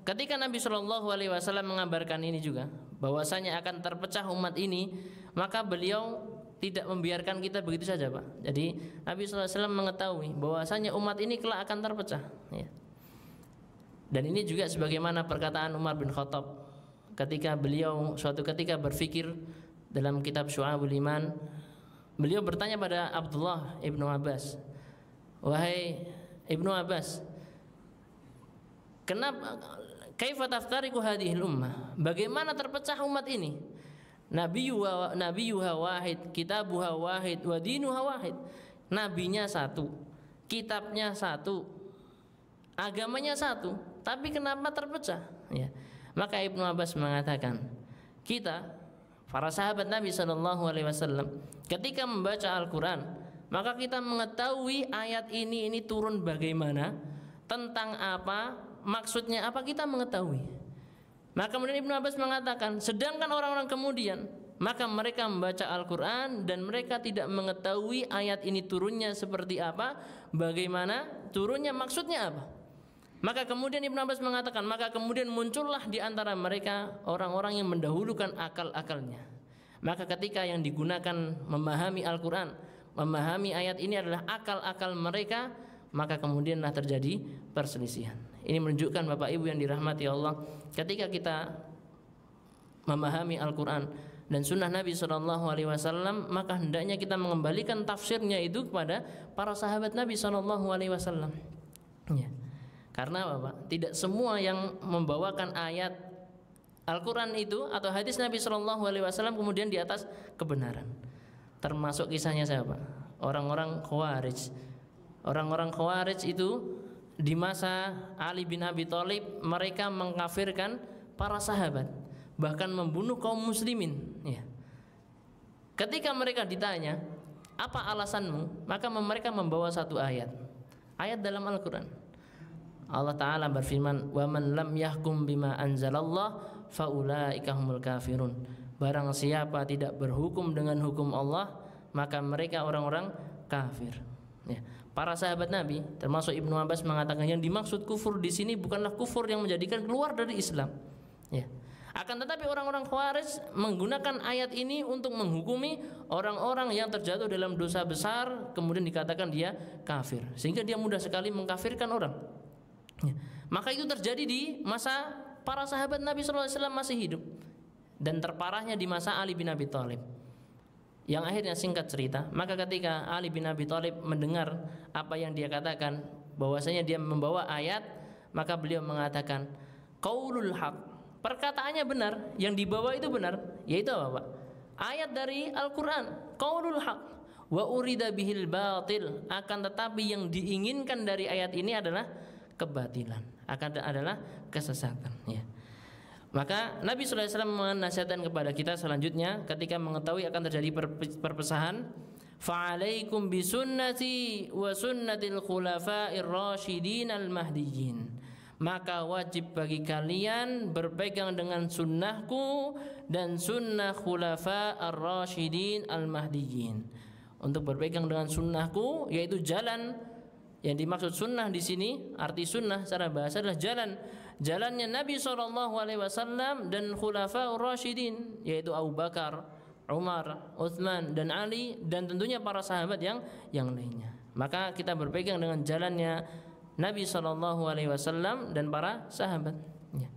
ketika Nabi Shallallahu Alaihi Wasallam mengabarkan ini juga, bahwasanya akan terpecah umat ini, maka beliau tidak membiarkan kita begitu saja, Pak. Jadi Nabi Shallallahu Alaihi Wasallam mengetahui bahwasanya umat ini kelak akan terpecah, ya. Dan ini juga sebagaimana perkataan Umar bin Khattab ketika beliau suatu ketika berfikir dalam kitab Syu'abul Iman, beliau bertanya pada Abdullah ibnu Abbas, wahai ibnu Abbas, kenapa kaifa taftariqu hadhil ummah? Bagaimana terpecah umat ini? Nabiyuha wahid, kitabuha wahid, wa dinuha wahid. Nabinya satu, kitabnya satu, agamanya satu, tapi kenapa terpecah? Ya. Maka Ibnu Abbas mengatakan, kita para sahabat Nabi Shallallahu Alaihi Wasallam ketika membaca Al-Quran, maka kita mengetahui ayat ini turun bagaimana, tentang apa, maksudnya apa, kita mengetahui. Maka kemudian Ibnu Abbas mengatakan, sedangkan orang-orang kemudian, maka mereka membaca Al-Quran dan mereka tidak mengetahui ayat ini turunnya seperti apa, bagaimana turunnya, maksudnya apa. Maka kemudian Ibnu Abbas mengatakan, maka kemudian muncullah di antara mereka orang-orang yang mendahulukan akal-akalnya. Maka ketika yang digunakan memahami Al-Quran, memahami ayat ini adalah akal-akal mereka, maka kemudianlah terjadi perselisihan. Ini menunjukkan Bapak Ibu yang dirahmati Allah, ketika kita memahami Al-Quran dan sunnah Nabi Shallallahu Alaihi Wasallam, maka hendaknya kita mengembalikan tafsirnya itu kepada para sahabat Nabi Shallallahu Alaihi Wasallam. Ya. Karena Bapak, tidak semua yang membawakan ayat Al-Quran itu atau hadis Nabi Shallallahu Alaihi Wasallam kemudian di atas kebenaran. Termasuk kisahnya siapa? Orang-orang Khawarij. Orang-orang Khawarij itu di masa Ali bin Abi Thalib, mereka mengkafirkan para sahabat, bahkan membunuh kaum muslimin. Ya. Ketika mereka ditanya, apa alasanmu? Maka mereka membawa satu ayat dalam Al-Quran. Allah Ta'ala berfirman, wa man lam yahkum bima anzalallah faulaika humul kafirun. Barang siapa tidak berhukum dengan hukum Allah, maka mereka orang-orang kafir. Ya. Para sahabat Nabi, termasuk Ibnu Abbas, mengatakan yang dimaksud kufur di sini bukanlah kufur yang menjadikan keluar dari Islam. Ya. Akan tetapi orang-orang Khawarij menggunakan ayat ini untuk menghukumi orang-orang yang terjatuh dalam dosa besar, kemudian dikatakan dia kafir, sehingga dia mudah sekali mengkafirkan orang. Ya. Maka itu terjadi di masa para sahabat Nabi SAW masih hidup, dan terparahnya di masa Ali bin Abi Thalib. Yang akhirnya singkat cerita, maka ketika Ali bin Abi Thalib mendengar apa yang dia katakan, bahwasanya dia membawa ayat, maka beliau mengatakan, qaulul haq, perkataannya benar, yang dibawa itu benar, yaitu apa, Pak? Ayat dari Al-Quran, qaulul haq wa urida bihil batil, akan tetapi yang diinginkan dari ayat ini adalah kebatilan, adalah kesesatan. Ya. Maka Nabi SAW menasihatkan kepada kita selanjutnya ketika mengetahui akan terjadi perpecahan, fa'alaikum bisunnati wa sunnatil khulafa'ir rasyidin al-mahdiyyin, maka wajib bagi kalian berpegang dengan sunnahku dan sunnah khulafa'ir rasyidin al-mahdiyyin. Untuk berpegang dengan sunnahku, yaitu jalan. Yang dimaksud sunnah di sini, arti sunnah secara bahasa adalah jalannya Nabi SAW dan khulafaur rasyidin, yaitu Abu Bakar, Umar, Utsman dan Ali, dan tentunya para sahabat yang lainnya. Maka kita berpegang dengan jalannya Nabi SAW dan para sahabat. Ya.